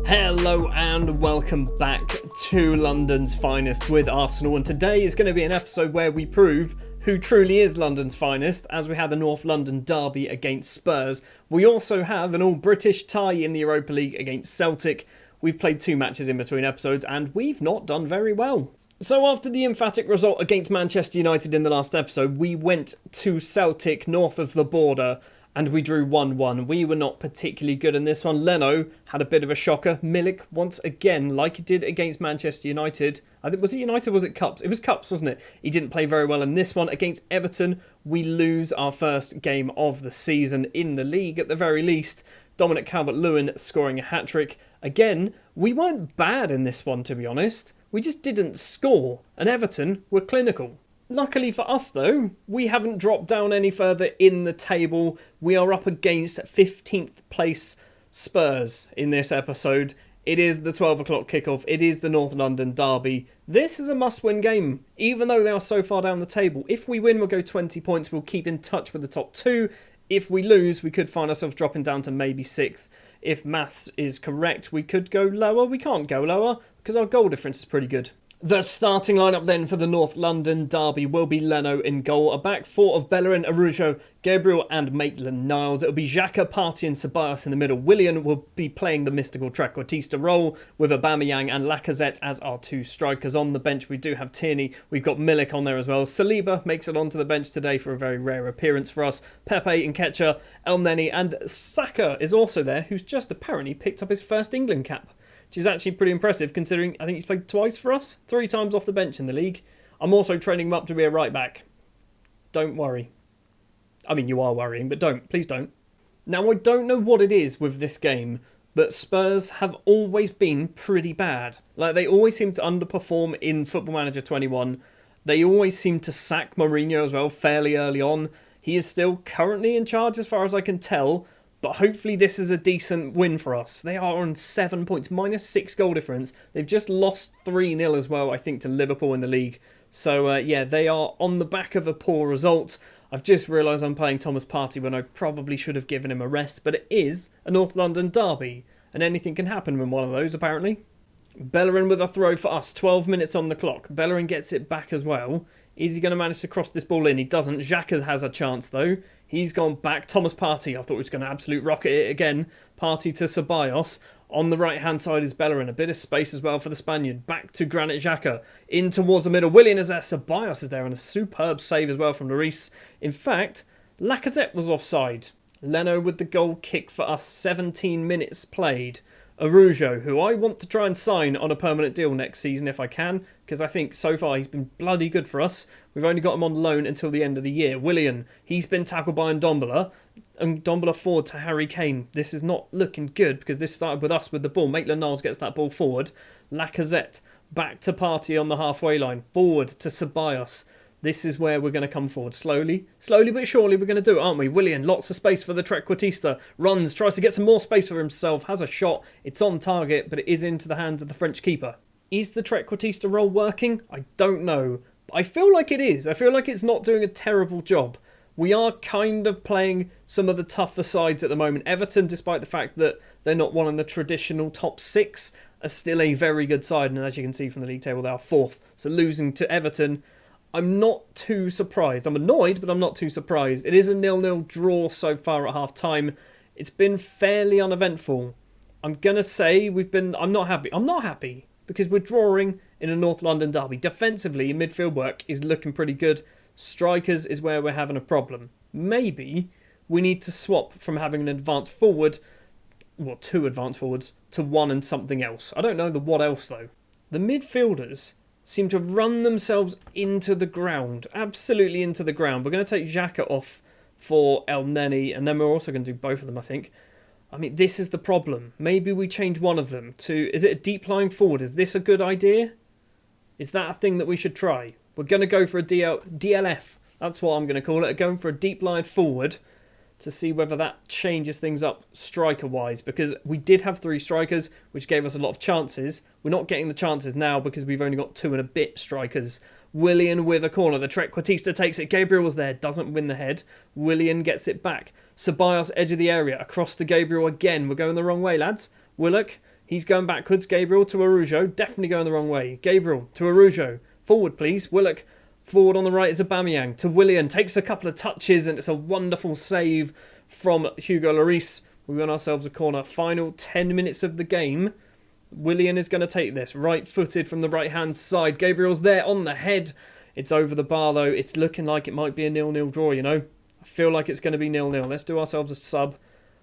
Hello and welcome back to London's Finest with Arsenal, and today is going to be an episode where we prove who truly is London's finest, as we had the North London derby against Spurs. We also have an all-British tie in the Europa League against Celtic. We've played 2 matches in between episodes and we've not done very well. So after the emphatic result against Manchester United in the last episode, we went to Celtic north of the border and we drew 1-1. We were not particularly good in this one. Leno had a bit of a shocker. Milik, once again, like he did against Manchester United. Was it United or was it Cups? It was Cups, wasn't it? He didn't play very well in this one. Against Everton, we lose our first game of the season in the league at the very least. Dominic Calvert-Lewin scoring a hat-trick. Again, we weren't bad in this one, to be honest. We just didn't score. And Everton were clinical. Luckily for us, though, we haven't dropped down any further in the table. We are up against 15th place Spurs in this episode. It is the 12 o'clock kickoff. It is the North London derby. This is a must-win game, even though they are so far down the table. If we win, we'll go 20 points. We'll keep in touch with the top 2. If we lose, we could find ourselves dropping down to maybe 6th. If maths is correct, we could go lower. We can't go lower because our goal difference is pretty good. The starting lineup then for the North London derby will be Leno in goal. A back 4 of Bellerin, Araujo, Gabriel and Maitland-Niles. It will be Xhaka, Partey and Ceballos in the middle. Willian will be playing the mystical trequartista role with Aubameyang and Lacazette as our 2 strikers. On the bench we do have Tierney. We've got Milik on there as well. Saliba makes it onto the bench today for a very rare appearance for us. Pepe, Nketiah, Elneny and Saka is also there, who's just apparently picked up his first England cap. Which is actually pretty impressive considering I think he's played twice for us, 3 times off the bench in the league. I'm also training him up to be a right back. Don't worry. I mean, you are worrying, but don't. Please don't. Now, I don't know what it is with this game, but Spurs have always been pretty bad. Like, they always seem to underperform in Football Manager 21. They always seem to sack Mourinho as well fairly early on. He is still currently in charge as far as I can tell. But hopefully this is a decent win for us. They are on 7 points, minus 6 goal difference. They've just lost 3-0 as well, I think, to Liverpool in the league. So, yeah, they are on the back of a poor result. I've just realised I'm playing Thomas Partey when I probably should have given him a rest. But it is a North London derby. And anything can happen with one of those, apparently. Bellerin with a throw for us. 12 minutes on the clock. Bellerin gets it back as well. Is he going to manage to cross this ball in? He doesn't. Xhaka has a chance, though. He's gone back. Thomas Partey, I thought he was going to absolute rocket it again. Partey to Ceballos. On the right-hand side is Bellerin. A bit of space as well for the Spaniard. Back to Granit Xhaka. In towards the middle. Willian is there. Ceballos is there. And a superb save as well from Lloris. In fact, Lacazette was offside. Leno with the goal kick for us. 17 minutes played. Araujo, who I want to try and sign on a permanent deal next season if I can, because I think so far he's been bloody good for us. We've only got him on loan until the end of the year. Willian, he's been tackled by Ndombele, and Ndombele forward to Harry Kane. This is not looking good because this started with us with the ball. Maitland-Niles gets that ball forward. Lacazette, back to Partey on the halfway line. Forward to Ceballos. This is where we're going to come forward. Slowly but surely we're going to do it, aren't we? Willian, lots of space for the trequartista. Runs, tries to get some more space for himself. Has a shot. It's on target, but it is into the hands of the French keeper. Is the trequartista role working? I don't know. But I feel like it is. I feel like it's not doing a terrible job. We are kind of playing some of the tougher sides at the moment. Everton, despite the fact that they're not one of the traditional top 6, are still a very good side. And as you can see from the league table, they are 4th. So losing to Everton, I'm not too surprised. I'm annoyed, but I'm not too surprised. It is a 0-0 draw so far at half-time. It's been fairly uneventful. I'm going to say I'm not happy. I'm not happy because we're drawing in a North London derby. Defensively, midfield work is looking pretty good. Strikers is where we're having a problem. Maybe we need to swap from having an advanced forward, well, 2 advanced forwards, to 1 and something else. I don't know the what else, though. The midfielders seem to run themselves into the ground. Absolutely into the ground. We're going to take Xhaka off for Elneny, and then we're also going to do both of them, I think. I mean, this is the problem. Maybe we change one of them to... Is it a deep lying forward? Is this a good idea? Is that a thing that we should try? We're going to go for a DLF. That's what I'm going to call it. Going for a deep lying forward to see whether that changes things up striker-wise, because we did have 3 strikers, which gave us a lot of chances. We're not getting the chances now because we've only got 2 and a bit strikers. Willian with a corner. The Trequartista takes it. Gabriel was there. Doesn't win the head. Willian gets it back. Ceballos, edge of the area. Across to Gabriel again. We're going the wrong way, lads. Willock, he's going backwards. Gabriel to Arujo. Definitely going the wrong way. Gabriel to Arujo. Forward, please. Willock. Forward on the right is Aubameyang. To Willian. Takes a couple of touches and it's a wonderful save from Hugo Lloris. We won ourselves a corner. Final 10 minutes of the game. Willian is going to take this. Right-footed from the right-hand side. Gabriel's there on the head. It's over the bar, though. It's looking like it might be a 0-0 draw, you know. I feel like it's going to be 0-0. Let's do ourselves a sub.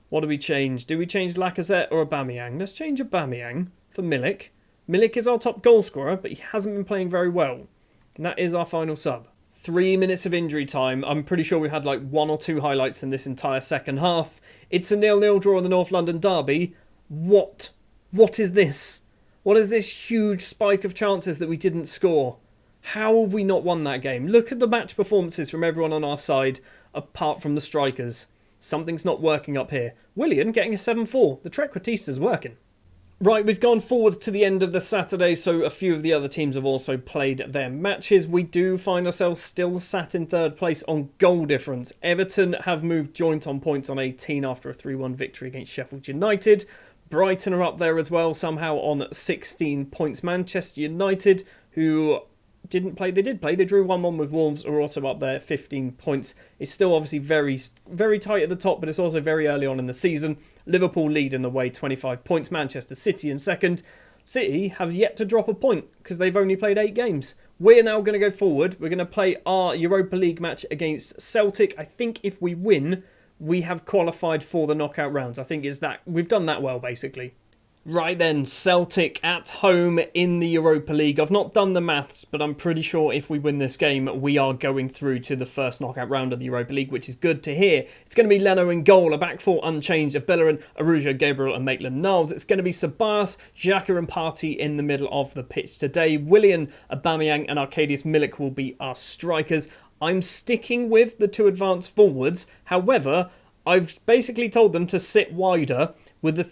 What do we change? Do we change Lacazette or Aubameyang? Let's change Aubameyang for Milik. Milik is our top goal scorer, but he hasn't been playing very well. And that is our final sub. 3 minutes of injury time. I'm pretty sure we had like 1 or 2 highlights in this entire second half. It's a 0-0 draw in the North London derby. What is this? What is this huge spike of chances that we didn't score? How have we not won that game? Look at the match performances from everyone on our side, apart from the strikers. Something's not working up here. Willian getting a 7-4. The Trequartista's working. Right, we've gone forward to the end of the Saturday, so a few of the other teams have also played their matches. We do find ourselves still sat in 3rd place on goal difference. Everton have moved joint on points on 18 after a 3-1 victory against Sheffield United. Brighton are up there as well, somehow on 16 points. Manchester United, who didn't play, they did play. They drew 1-1 with Wolves, are also up there, 15 points. It's still obviously very, very tight at the top, but it's also very early on in the season. Liverpool lead in the way, 25 points. Manchester City in second. City have yet to drop a point because they've only played 8 games. We're now going to go forward. We're going to play our Europa League match against Celtic. I think if we win, we have qualified for the knockout rounds. I think we've done that well, basically. Right then, Celtic at home in the Europa League. I've not done the maths, but I'm pretty sure if we win this game, we are going through to the first knockout round of the Europa League, which is good to hear. It's going to be Leno in goal, a back 4 unchanged, a Bellerin, Arujo, Gabriel and Maitland-Niles. It's going to be Ceballos, Xhaka and Partey in the middle of the pitch today. Willian, Aubameyang and Arkadiusz Milik will be our strikers. I'm sticking with the 2 advanced forwards. However, I've basically told them to sit wider with the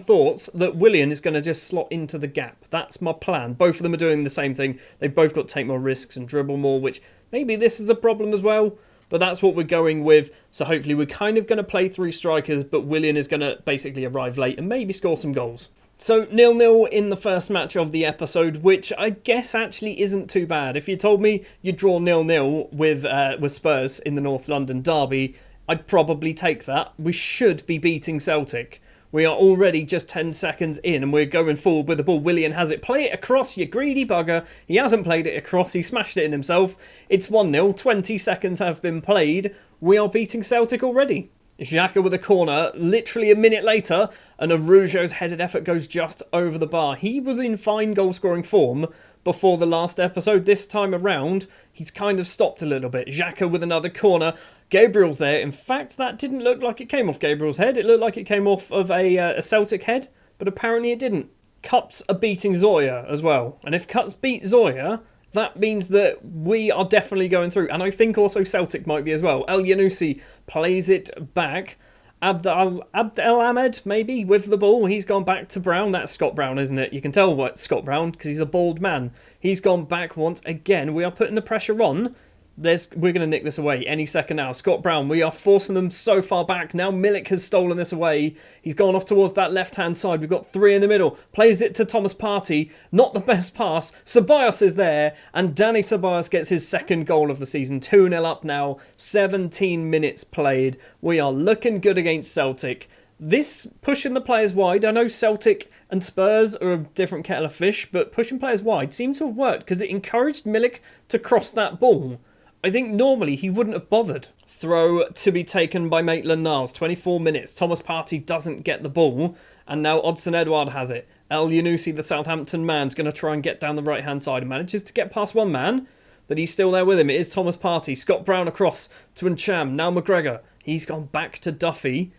thoughts that Willian is going to just slot into the gap. That's my plan. Both of them are doing the same thing. They've both got to take more risks and dribble more, which maybe this is a problem as well. But that's what we're going with. So hopefully we're kind of going to play 3 strikers, but Willian is going to basically arrive late and maybe score some goals. So 0-0 in the first match of the episode, which I guess actually isn't too bad. If you told me you'd draw 0-0 with Spurs in the North London derby, I'd probably take that. We should be beating Celtic. We are already just 10 seconds in and we're going forward with the ball. Willian has it. Play it across, you greedy bugger. He hasn't played it across. He smashed it in himself. It's 1-0. 20 seconds have been played. We are beating Celtic already. Xhaka with a corner, literally a minute later, and Arujo's headed effort goes just over the bar. He was in fine goal-scoring form before the last episode. This time around, he's kind of stopped a little bit. Xhaka with another corner. Gabriel's there. In fact, that didn't look like it came off Gabriel's head. It looked like it came off of a Celtic head, but apparently it didn't. Cups are beating Zoya as well. And if Cups beat Zoya, that means that we are definitely going through. And I think also Celtic might be as well. El Yanusi plays it back. Abd El Ahmed, maybe, with the ball. He's gone back to Brown. That's Scott Brown, isn't it? You can tell what Scott Brown, because he's a bald man. He's gone back once again. We are putting the pressure on. We're going to nick this away any second now. Scott Brown, we are forcing them so far back. Now Milik has stolen this away. He's gone off towards that left-hand side. We've got 3 in the middle. Plays it to Thomas Partey. Not the best pass. Ceballos is there. And Danny Ceballos gets his second goal of the season. 2-0 up now. 17 minutes played. We are looking good against Celtic. This pushing the players wide, I know Celtic and Spurs are a different kettle of fish, but pushing players wide seems to have worked because it encouraged Milik to cross that ball. I think normally he wouldn't have bothered. Throw to be taken by Maitland-Niles. 24 minutes. Thomas Partey doesn't get the ball. And now Odsonne Edouard has it. El Yanusi, the Southampton man, is going to try and get down the right-hand side. And manages to get past one man. But he's still there with him. It is Thomas Partey. Scott Brown across to Ncham. Now McGregor. He's gone back to Duffy.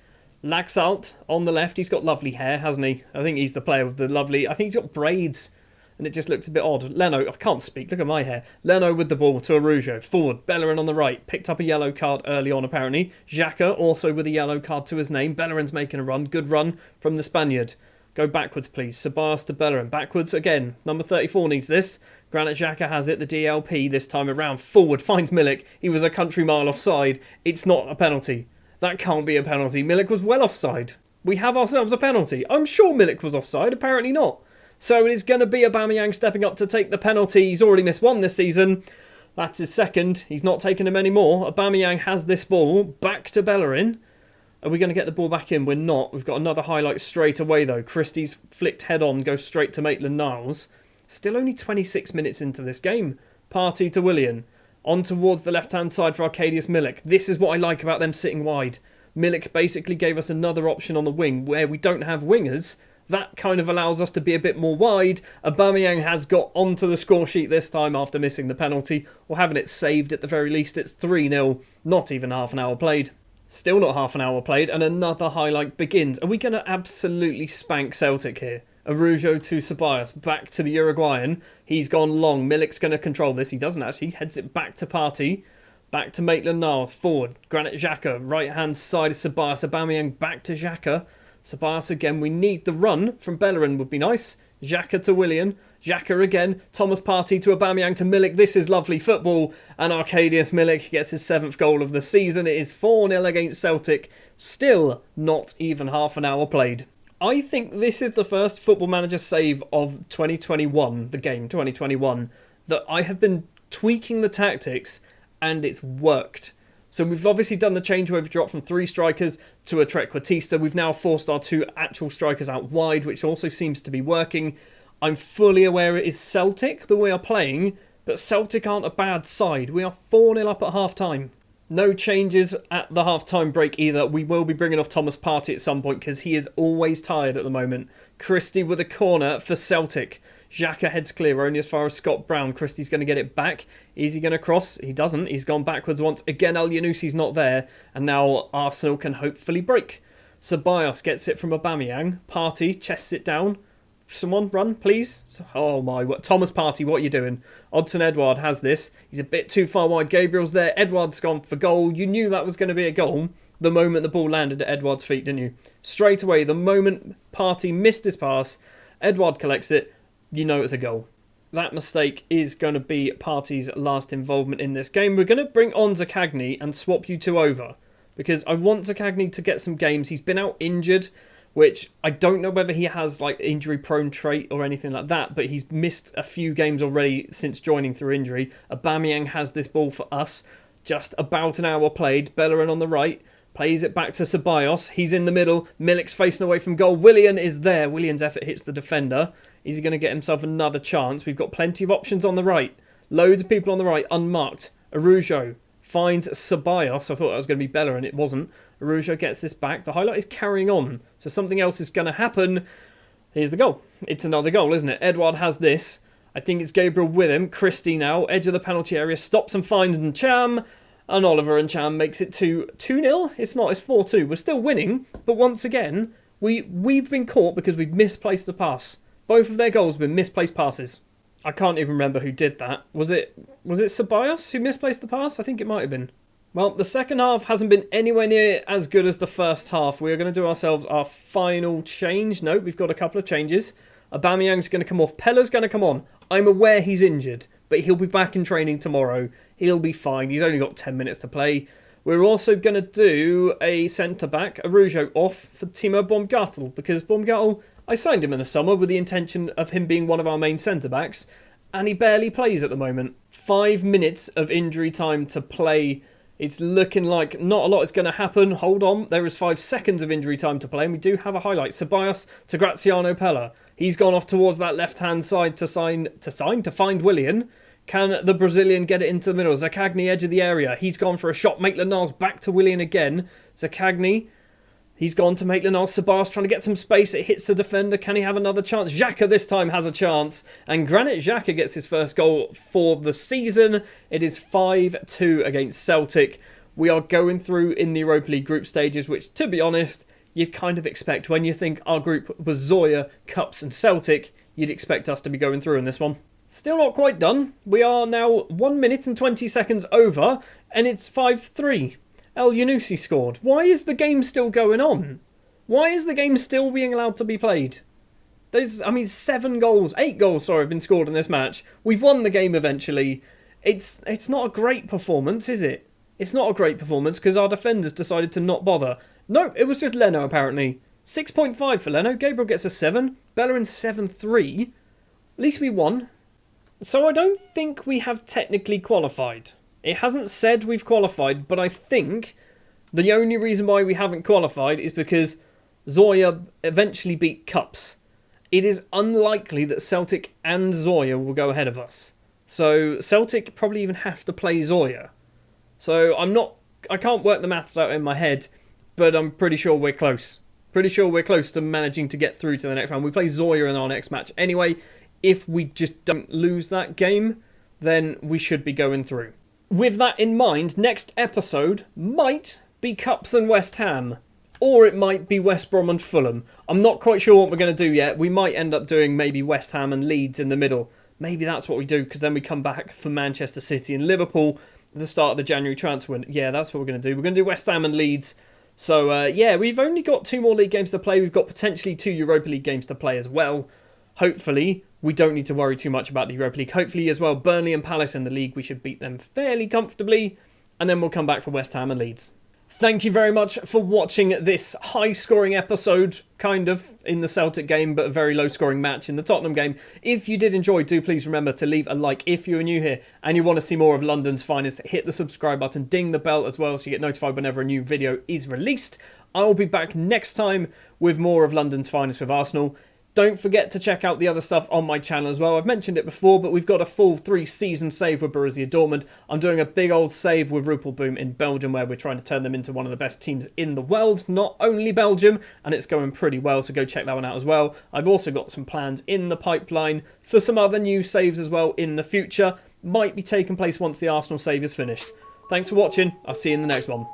Laxalt on the left. He's got lovely hair, hasn't he? I think he's the player with the lovely... I think he's got braids. and it just looks a bit odd. Leno, I can't speak, look at my hair. Leno with the ball to Araujo, forward, Bellerin on the right, picked up a yellow card early on apparently. Xhaka also with a yellow card to his name. Bellerin's making a run, good run from the Spaniard. Go backwards please, Ceballos to Bellerin, backwards again. Number 34 needs this. Granit Xhaka has it, the DLP this time around. Forward, finds Milik, he was a country mile offside. It's not a penalty. That can't be a penalty, Milik was well offside. We have ourselves a penalty. I'm sure Milik was offside, apparently not. So it is going to be Aubameyang stepping up to take the penalty. He's already missed one this season. That's his second. He's not taking him anymore. Aubameyang has this ball. Back to Bellerin. Are we going to get the ball back in? We're not. We've got another highlight straight away though. Christie's flicked head on, goes straight to Maitland-Niles. Still only 26 minutes into this game. Partey to Willian. On towards the left-hand side for Arkadiusz Milik. This is what I like about them sitting wide. Milik basically gave us another option on the wing where we don't have wingers. That kind of allows us to be a bit more wide. Aubameyang has got onto the score sheet this time after missing the penalty, or having it saved at the very least. It's 3-0, not even half an hour played. Still not half an hour played, and another highlight begins. Are we going to absolutely spank Celtic here? Araujo to Ceballos, back to the Uruguayan. He's gone long. Milik's going to control this. He doesn't actually. Heads it back to Partey. Back to Maitland-Niles. Forward. Granit Xhaka. Right-hand side is Ceballos. Aubameyang back to Xhaka. Ceballos again. We need the run from Bellerin would be nice. Xhaka to Willian. Xhaka again. Thomas Partey to Aubameyang to Milik. This is lovely football. And Arkadiusz Milik gets his 7th goal of the season. It is 4-0 against Celtic. Still not even half an hour played. I think this is the first Football Manager save of 2021, the game 2021, that I have been tweaking the tactics and it's worked. So we've obviously done the change where we've dropped from 3 strikers to a trequartista. We've now forced our 2 actual strikers out wide, which also seems to be working. I'm fully aware it is Celtic that we are playing, but Celtic aren't a bad side. We are 4-0 up at half-time. No changes at the half-time break either. We will be bringing off Thomas Partey at some point because he is always tired at the moment. Christie with a corner for Celtic. Xhaka heads clear only as far as Scott Brown. Christie's going to get it back. Is he going to cross? He doesn't. He's gone backwards once. Again, Elyounoussi's not there. And now Arsenal can hopefully break. Ceballos gets it from Aubameyang. Partey chests it down. Someone run, please. Oh my, Thomas Partey, what are you doing? Odsonne Edouard has this. He's a bit too far wide. Gabriel's there. Edouard's gone for goal. You knew that was going to be a goal the moment the ball landed at Edouard's feet, didn't you? Straight away, the moment Partey missed his pass, Edouard collects it, you know it's a goal. That mistake is going to be Partey's last involvement in this game. We're going to bring on Zaccagni and swap you 2 over because I want Zaccagni to get some games. He's been out injured, which I don't know whether he has like injury-prone trait or anything like that, but he's missed a few games already since joining through injury. Aubameyang has this ball for us. Just about an hour played. Bellerin on the right. Plays it back to Ceballos. He's in the middle. Milik's facing away from goal. Willian is there. Willian's effort hits the defender. Is he going to get himself another chance? We've got plenty of options on the right. Loads of people on the right, unmarked. Araujo finds Ceballos. I thought that was going to be Bellerin. It wasn't. Araujo gets this back. The highlight is carrying on. So something else is going to happen. Here's the goal. It's another goal, isn't it? Edouard has this. I think it's Gabriel with him. Christie now. Edge of the penalty area. Stops and finds Cham. And Oliver and Cham makes it to 2-0. It's not. It's 4-2. We're still winning. But once again, we've been caught because we've misplaced the pass. Both of their goals have been misplaced passes. I can't even remember who did that. Was it Ceballos who misplaced the pass? I think it might have been. Well, the second half hasn't been anywhere near as good as the first half. We're going to do ourselves our final change. No, we've got a couple of changes. Aubameyang's going to come off. Pella's going to come on. I'm aware he's injured, but he'll be back in training tomorrow. He'll be fine. He's only got 10 minutes to play. We're also going to do a centre-back, Araujo, off for Timo Baumgartel, because Baumgartel, I signed him in the summer with the intention of him being one of our main centre-backs, and he barely plays at the moment. 5 minutes of injury time to play. It's looking like not a lot is going to happen. Hold on. There is 5 seconds of injury time to play, and we do have a highlight. Ceballos to Graziano Pella. He's gone off towards that left-hand side to find Willian. Can the Brazilian get it into the middle? Zaccagni, edge of the area. He's gone for a shot. Maitland-Niles back to Willian again. Zaccagni. He's gone to Maitland-Niles. Ceballos trying to get some space. It hits the defender. Can he have another chance? Xhaka this time has a chance. And Granit Xhaka gets his first goal for the season. It is 5-2 against Celtic. We are going through in the Europa League group stages, which, to be honest, you'd kind of expect when you think our group was Zoya, Cups and Celtic. you'd expect us to be going through in this one. Still not quite done. We are now 1 minute and 20 seconds over, and it's 5-3. El Yunusi scored. Why is the game still going on? Why is the game still being allowed to be played? There's, 8 goals, have been scored in this match. We've won the game eventually. It's not a great performance, is it? It's not a great performance because our defenders decided to not bother. No, it was just Leno apparently. 6.5 for Leno. Gabriel gets a 7. Bellerin 7-3. At least we won. So I don't think we have technically qualified. It hasn't said we've qualified, but I think the only reason why we haven't qualified is because Zoya eventually beat Cups. It is unlikely that Celtic and Zoya will go ahead of us. So Celtic probably even have to play Zoya. So I can't work the maths out in my head, but I'm pretty sure we're close. Pretty sure we're close to managing to get through to the next round. We play Zoya in our next match anyway. If we just don't lose that game, then we should be going through. With that in mind, next episode might be Cups and West Ham. Or it might be West Brom and Fulham. I'm not quite sure what we're going to do yet. We might end up doing maybe West Ham and Leeds in the middle. Maybe that's what we do, because then we come back for Manchester City and Liverpool at the start of the January transfer window. Yeah, that's what we're going to do. We're going to do West Ham and Leeds. So, yeah, we've only got 2 more league games to play. We've got potentially 2 Europa League games to play as well. Hopefully, we don't need to worry too much about the Europa League. Hopefully, as well, Burnley and Palace in the league, we should beat them fairly comfortably. And then we'll come back for West Ham and Leeds. Thank you very much for watching this high-scoring episode, kind of, in the Celtic game, but a very low-scoring match in the Tottenham game. If you did enjoy, do please remember to leave a like if you're new here and you want to see more of London's finest. Hit the subscribe button, ding the bell as well so you get notified whenever a new video is released. I will be back next time with more of London's finest with Arsenal. Don't forget to check out the other stuff on my channel as well. I've mentioned it before, but we've got a full 3-season save with Borussia Dortmund. I'm doing a big old save with Boom in Belgium, where we're trying to turn them into one of the best teams in the world, not only Belgium, and it's going pretty well, so go check that one out as well. I've also got some plans in the pipeline for some other new saves as well in the future. Might be taking place once the Arsenal save is finished. Thanks for watching. I'll see you in the next one.